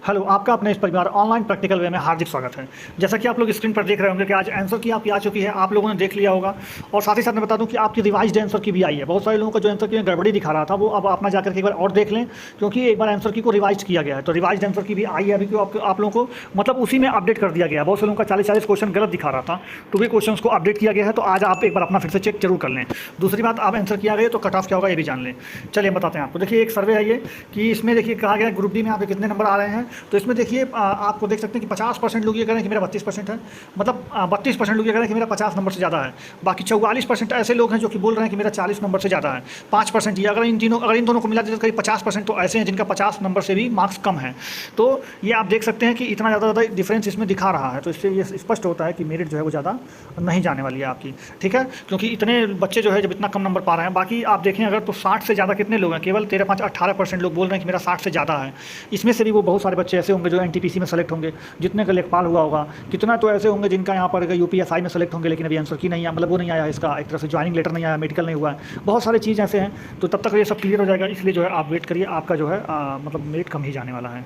Hello, आपका अपने इस परिवार ऑनलाइन प्रैक्टिकल वे में हार्दिक स्वागत है। जैसा कि आप लोग स्क्रीन पर देख रहे होंगे कि आज आंसर की आपकी आ चुकी है, आप लोगों ने देख लिया होगा। और साथ ही साथ मैं बता दूं कि आपकी रिवाइज्ड आंसर की भी आई है। बहुत सारे लोगों का जो आंसर की में गड़बड़ी दिखा रहा था वो अब अपना जाकर के एक बार और देख लें, क्योंकि एक बार आंसर की को रिवाइज किया गया है। तो रिवाइज्ड आंसर की भी आई है अभी, क्यों आप लोगों को मतलब उसी में अपडेट कर दिया गया है। बहुत से लोगों का 40 क्वेश्चन गलत दिखा रहा था, तो वे क्वेश्चन को अपडेट किया गया है। तो आज आप एक बार अपना फिर से चेक जरूर कर लें। दूसरी बात, आप आंसर किया गए तो कट ऑफ क्या होगा ये भी जान लें। चलिए बताते हैं आपको। देखिए, एक सर्वे है ये कि इसमें देखिए कहा गया ग्रुप डी में आप कितने नंबर आ रहे हैं। तो इसमें देखिए आपको देख सकते हैं कि 50% लोग ये कह रहे हैं कि मेरा 32% है, मतलब 32% लोग ये कह रहे हैं कि मेरा 50 नंबर से ज़्यादा है। बाकी 44% ऐसे लोग हैं जो कि बोल रहे हैं कि मेरा 40 नंबर से ज़्यादा है। 5% ये अगर इन दोनों को मिला दें तो करीब 50% तो ऐसे हैं जिनका 50 नंबर से भी मार्क्स कम है। तो ये आप देख सकते हैं कि इतना ज़्यादा डिफरेंस इसमें दिखा रहा है। तो इससे ये स्पष्ट होता है कि मेरिट जो है वो ज़्यादा नहीं जाने वाली है आपकी, ठीक है। क्योंकि इतने बच्चे जो है जब इतना कम नंबर पा रहे हैं, बाकी आप देखें अगर तो 60 से ज़्यादा कितने लोग हैं, केवल 13, 5, 18% लोग बोल रहे हैं कि मेरा 60 से ज़्यादा है। इसमें से भी वो बहुत सारे बच्चे ऐसे होंगे जो एनटीपीसी में सेलेक्ट होंगे, जितने का लेखपाल हुआ होगा। कितना तो ऐसे होंगे जिनका यहाँ पर यूपीएसआई में सेलेक्ट होंगे, लेकिन अभी आंसर की नहीं है, मतलब वो नहीं आया, इसका एक तरह से ज्वाइनिंग लेटर नहीं आया, मेडिकल नहीं हुआ है। बहुत सारे चीज़ ऐसे हैं। तो तब तक ये सब क्लियर हो जाएगा, इसलिए जो है आप वेट करिए, आपका जो है मतलब मेरिट कम ही जाने वाला है।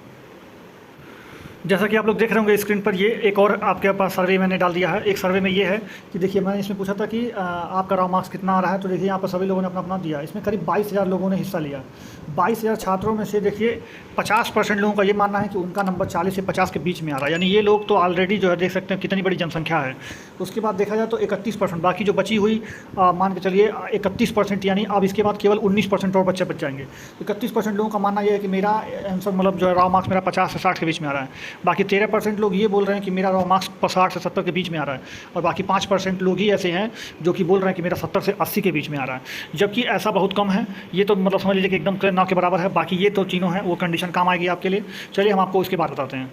जैसा कि आप लोग देख रहे होंगे स्क्रीन पर, ये एक और आपके पास सर्वे मैंने डाल दिया है। एक सर्वे में ये है कि देखिए, मैंने इसमें पूछा था कि आपका रॉ मार्क्स कितना आ रहा है। तो देखिए यहाँ पर सभी लोगों ने अपना अपना दिया। इसमें करीब 22,000 लोगों ने हिस्सा लिया। 22,000 छात्रों में से देखिए 50% लोगों का ये मानना है कि उनका नंबर 40 से 50 के बीच में आ रहा है। यानी ये लोग तो ऑलरेडी जो है देख सकते हैं कितनी बड़ी जनसंख्या है। उसके बाद देखा जाए तो 31%, बाकी जो बची हुई मान के चलिए 31%, यानी अब इसके बाद केवल 19% और बच्चे बच जाएंगे। 31% लोगों का मानना यह है कि मेरा आंसर मतलब जो है रॉ मार्क्स मेरा 50 से 60 के बीच में आ रहा है। बाकी 13% लोग ये बोल रहे हैं कि मेरा रॉ मार्क्स 60 से 70 के बीच में आ रहा है। और बाकी 5% लोग ही ऐसे हैं जो कि बोल रहे हैं कि मेरा 70 से 80 के बीच में आ रहा है, जबकि ऐसा बहुत कम है। ये तो मतलब समझ लीजिए कि एकदम ना के बराबर है। बाकी ये तो तीनों हैं, वो कंडीशन काम आएगी आपके लिए। चलिए हम आपको उसके बाद बताते हैं।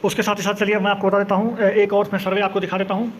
उसके साथ ही साथ चलिए मैं आपको बता देता हूँ, एक और मैं सर्वे आपको दिखा देता हूँ।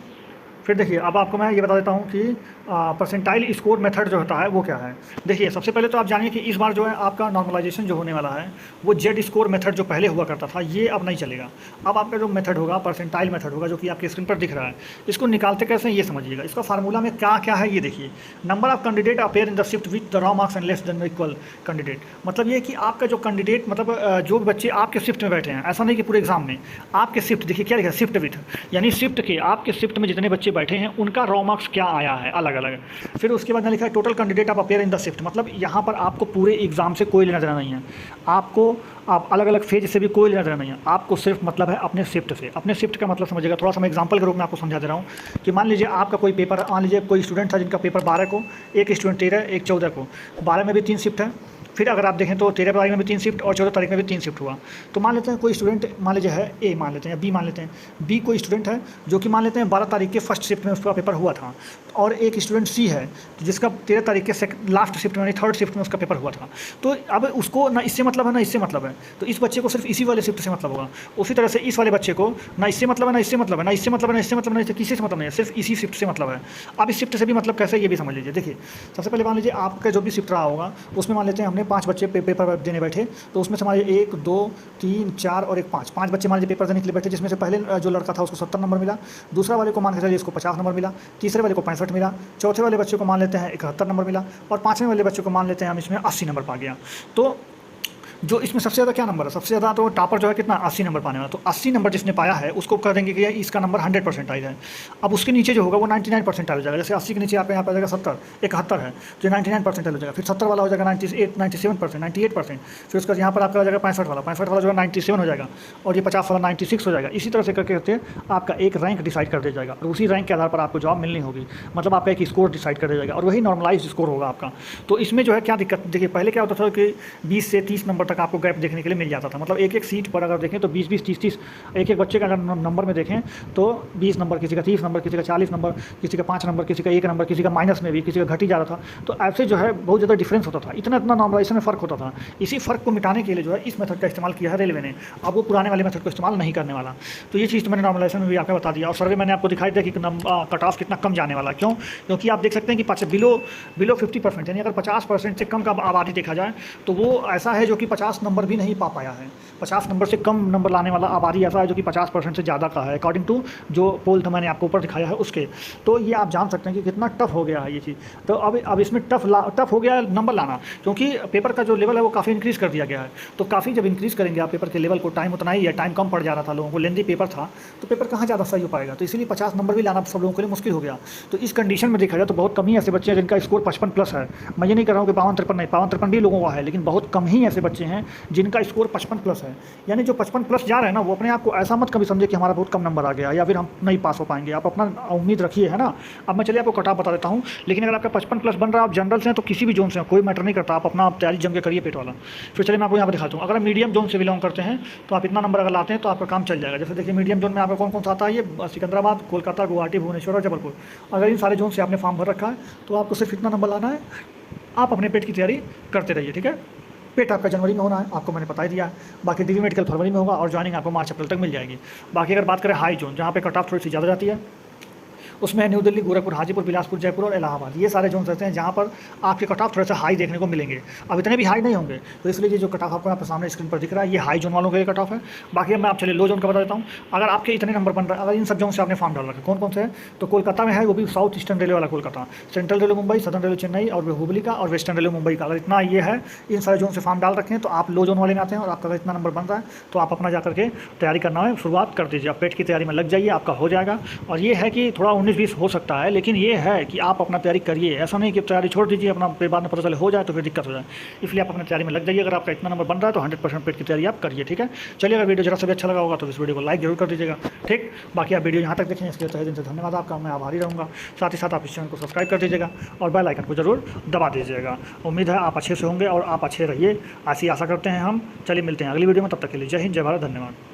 फिर देखिए, अब आपको मैं ये बता देता हूँ कि परसेंटाइल स्कोर मेथड जो होता है वो क्या है। देखिए, सबसे पहले तो आप जानिए कि इस बार जो है आपका नॉर्मलाइजेशन जो होने वाला है वो जेड स्कोर मेथड जो पहले हुआ करता था ये अब नहीं चलेगा। अब आपका जो मेथड होगा परसेंटाइल मेथड होगा, जो कि आपके स्क्रीन पर दिख रहा है। इसको निकालते कैसे ये समझिएगा। इसका फार्मूला में क्या क्या है ये देखिए। Number of candidate appear in the shift with the raw marks and less than equal candidate. मतलब ये कि आपका जो कैंडिडेट, मतलब जो बच्चे आपके शिफ्ट में बैठे हैं, ऐसा नहीं कि पूरे एग्जाम में आपके शिफ्ट, देखिए क्या लिखा है, शिफ्ट विथ, यानी शिफ्ट के आपके शिफ्ट में जितने बच्चे बैठे हैं उनका रॉ मार्क्स क्या आया है अलग अलग। फिर उसके बाद लिखा है total candidate of appear in the shift. मतलब यहाँ पर आपको पूरे एग्जाम से कोई लेना देना नहीं है, आपको आप अलग अलग फेज से भी कोई लेना देना नहीं है। आपको सिर्फ मतलब है अपने शिफ्ट से। अपने शिफ्ट का मतलब समझिएगा, थोड़ा सा मैं एग्जांपल के रूप में आपको समझा दे रहा हूँ कि मान लीजिए आपका कोई पेपर, मान लीजिए कोई स्टूडेंट था जिनका पेपर 12 को, एक स्टूडेंट 13, एक 14 को। 12 में भी 3 शिफ्ट है। फिर अगर आप देखें तो 13 तारीख में भी 3 शिफ्ट और 14 तारीख में भी 3 शिफ्ट हुआ। तो मान लेते हैं कोई स्टूडेंट मान लीजिए है ए, मान लेते हैं, या बी मान लेते हैं। बी कोई स्टूडेंट है जो कि मान लेते हैं 12 तारीख के फर्स्ट शिफ्ट में उसका पेपर हुआ था, और एक स्टूडेंट सी है जिसका 13 तारीख के लास्ट शिफ्ट में, यानी थर्ड शिफ्ट में उसका पेपर हुआ था। तो अब उसको ना इससे मतलब है ना इससे मतलब है, तो इस बच्चे को सिर्फ इसी वाले शिफ्ट से मतलब होगा। उसी तरह से इस वाले बच्चे को ना इससे मतलब है, ना इससे मतलब है, ना इससे मतलब है, ना इससे मतलब, ना किसी से मतलब नहीं है, सिर्फ इसी शिफ्ट से मतलब है। अब इस शिफ्ट से भी मतलब कैसे ये भी समझ लीजिए। देखिए, सबसे पहले मान लीजिए आपका जो भी शिफ्ट रहा होगा उसमें मान लेते हैं हमने 5 बच्चे पेपर देने बैठे। तो उसमें से हमारे 1, 2, 3, 4 और 1 5 बच्चे मान लीजिए पेपर देने के लिए बैठे, जिसमें से पहले जो लड़का था उसको 70 नंबर मिला, दूसरा वाले को मान के चलिए इसको 50 नंबर मिला, तीसरे वाले को 65 मिला, चौथे वाले बच्चे को मान लेते हैं 71 नंबर मिला, और पाँचवें वाले बच्चे को मान लेते हैं हम इसमें 80 नंबर पा गया। तो जो इसमें सबसे ज़्यादा क्या नंबर है, सबसे ज़्यादा तो टॉपर जो है कितना 80 नंबर पाने वाला। तो 80 नंबर जिसने पाया है उसको कह देंगे कि इसका नंबर 100 परसेंटाइल है। अब उसके नीचे जो होगा वो 99 परसेंटाइल हो जाएगा। जैसे 80 के नीचे आप यहाँ पर आ जाएगा 70, 71 है जो 99 परसेंटाइल हो जाएगा। फिर 70 वाला हो जाएगा 97%, 98%। फिर उसका यहाँ पर आपका हो जाएगा 65 वाला जो है 97 हो जाएगा, और ये 50 वाला 96 हो जाएगा। इसी तरह से करके करते आपका एक रैंक डिसाइड कर दिया जाएगा, और उसी रैंक के आधार पर आपको जॉब मिलनी होगी। मतलब आपका एक स्कोर डिसाइड कर दिया जाएगा, और वही नॉर्मलाइज स्कोर होगा आपका। तो इसमें जो है क्या दिक्कत, देखिए पहले क्या होता था कि 20 से 30 नंबर तक आपको गैप देखने के लिए मिल जाता था। मतलब एक एक सीट पर अगर देखें तो 20-20, 30-30 एक एक बच्चे का अगर नंबर में देखें तो 20 नंबर, किसी का 30 नंबर, किसी का 40 नंबर, किसी का 5 नंबर, किसी का 1 नंबर, किसी का माइनस में भी, किसी का घट ही जा रहा था। तो ऐसे जो है बहुत ज़्यादा डिफरेंस होता था, इतना नॉर्मलाइजेशन में फ़र्क होता था। इसी फ़र्क को मिटाने के लिए जो है इस मेथड का इस्तेमाल किया है रेलवे ने। अब वो पुराने वाले मेथड को इस्तेमाल नहीं करने वाला। तो ये चीज़ तो मैंने नॉर्मलाइजेशन में भी आपको बता दिया, और सर्वे मैंने आपको दिखाई दिया कि कट ऑफ कितना कम जाने वाला। क्यों? क्योंकि आप देख सकते हैं कि बिलो 50%, यानी अगर 50% से कम का आबादी देखा जाए तो वो ऐसा है जो कि 50 नंबर भी नहीं पा पाया है। 50 नंबर से कम नंबर लाने वाला आबादी ऐसा है जो कि 50% से ज़्यादा का है, अकॉर्डिंग टू जो पोल था मैंने आपको ऊपर दिखाया है उसके। तो ये आप जान सकते हैं कि कितना टफ हो गया है ये चीज़। तो अब इसमें टफ हो गया है नंबर लाना, क्योंकि पेपर का जो लेवल है वो काफ़ी इंक्रीज़ कर दिया गया है। तो काफ़ी जब इंक्रीज़ करेंगे आप पेपर के लेवल को, टाइम उतना ही है, टाइम कम पड़ जा रहा था लोगों को, लेंदी पेपर था, तो पेपर कहाँ ज़्यादा सही हो पाएगा। तो इसीलिए 50 नंबर भी लाना सब लोगों के लिए मुश्किल हो गया। तो इस कंडीशन में देखा जाए तो बहुत कम ही ऐसे बच्चे हैं जिनका स्कोर 55+ है। मैं ये नहीं कर रहा हूँ कि 52-53 नहीं, 52-53 भी लोगों का है, लेकिन बहुत कम ही ऐसे बच्चे हैं जिनका स्कोर 55+ है। यानी जो 55+ जा रहे हैं ना, वो अपने आप को ऐसा मत कभी समझे कि हमारा बहुत कम नंबर आ गया या फिर हम नहीं पास हो पाएंगे। आप अपना उम्मीद रखिए, है ना। अब मैं चलिए आपको कट ऑफ बता देता हूँ। लेकिन अगर आपका 55+ बन रहा है, आप जनरल से हैं तो किसी भी जोन से हैं, कोई मैटर नहीं करता, आप अपना तैयारी जम के करिए पेट वाला। फिर चलिए मैं आपको यहाँ पर दिखाता हूँ। अगर आप मीडियम जोन से बिलोंग करते हैं तो आप इतना नंबर अगर लाते हैं तो आपका काम चल जाएगा। जैसे देखिए मीडियम जोन में आपका कौन कौन सा आता है, ये सिकंदराबाद, कोलकाता, गुवाहाटी, भुवनेश्वर और जबलपुर। अगर इन सारे जोन से आपने फॉर्म भर रखा है तो आपको सिर्फ इतना नंबर लाना है। आप अपने पेट की तैयारी करते रहिए, ठीक है। पेट आपका जनवरी में होना है, आपको मैंने बता ही दिया है। बाकी डिग्री मेडिकल फरवरी में होगा और ज्वाइनिंग आपको मार्च अप्रैल तक मिल जाएगी। बाकी अगर बात करें हाई जोन, जहाँ पे कट ऑफ थोड़ी सी ज़्यादा जाती है, उसमें न्यू दिल्ली, गोरखपुर, हाजीपुर, बिलासपुर, जयपुर और इलाहाबाद, ये सारे जोन रहते हैं जहाँ पर आपके कट ऑफ थोड़े से हाई देखने को मिलेंगे। अब इतने भी हाई नहीं होंगे, तो इसलिए ये जो कट ऑफ आपको यहाँ पर सामने स्क्रीन पर दिख रहा है ये हाई जोन वालों के लिए कट ऑफ है। बाकी अब मैं आप चलिए लो जोन का बता देता हूँ। अगर आपके इतने नंबर बन रहे हैं, अगर इन सब जोन से आपने फॉर्म डाल रखा है, कौन कौन से हैं, तो कोलकाता में है, वो भी साउथ ईस्टर्न रेलवे वाला Kolkata, central railway Mumbai, southern railway Chennai और हुबली का, और वेस्टर्न रेलवे मुंबई का। अगर इतना ये है, इन सारे जोन से फॉर्म डाल रखें तो आप लो जोन वाले में आते हैं। और आपका अगर इतना नंबर बन रहा है तो आप अपना जाकर के तैयारी करना है, शुरुआत कर दीजिए। आप पेट की तैयारी में लग जाइए, आपका हो जाएगा। और ये है कि थोड़ा 19-20 हो सकता है, लेकिन ये है कि आप अपना तैयारी करिए। ऐसा नहीं कि तैयारी छोड़ दीजिए अपना, फिर बाद में पता चले हो जाए तो फिर दिक्कत हो जाए। इसलिए आप अपनी तैयारी में लग जाइए। अगर आपका इतना नंबर बन रहा है तो 100% पेट की तैयारी आप करिए, ठीक है। चलिए, अगर वीडियो जरा से भी अच्छा लगा होगा तो इस वीडियो को लाइक जरूर कर दीजिएगा, ठीक। बाकी आप वीडियो यहाँ तक देखें इसके तहे दिल से धन्यवाद आपका, मैं आभारी रहूँगा। साथ ही साथ आप इस चैनल को सब्सक्राइब कर दीजिएगा और बेल आइकन को जरूर दबा दीजिएगा। उम्मीद है आप अच्छे से होंगे और आप अच्छे रहिए, ऐसी आशा करते हैं हम। चलिए मिलते हैं अगली वीडियो में, तब तक के लिए जय हिंद, जय भारत, धन्यवाद।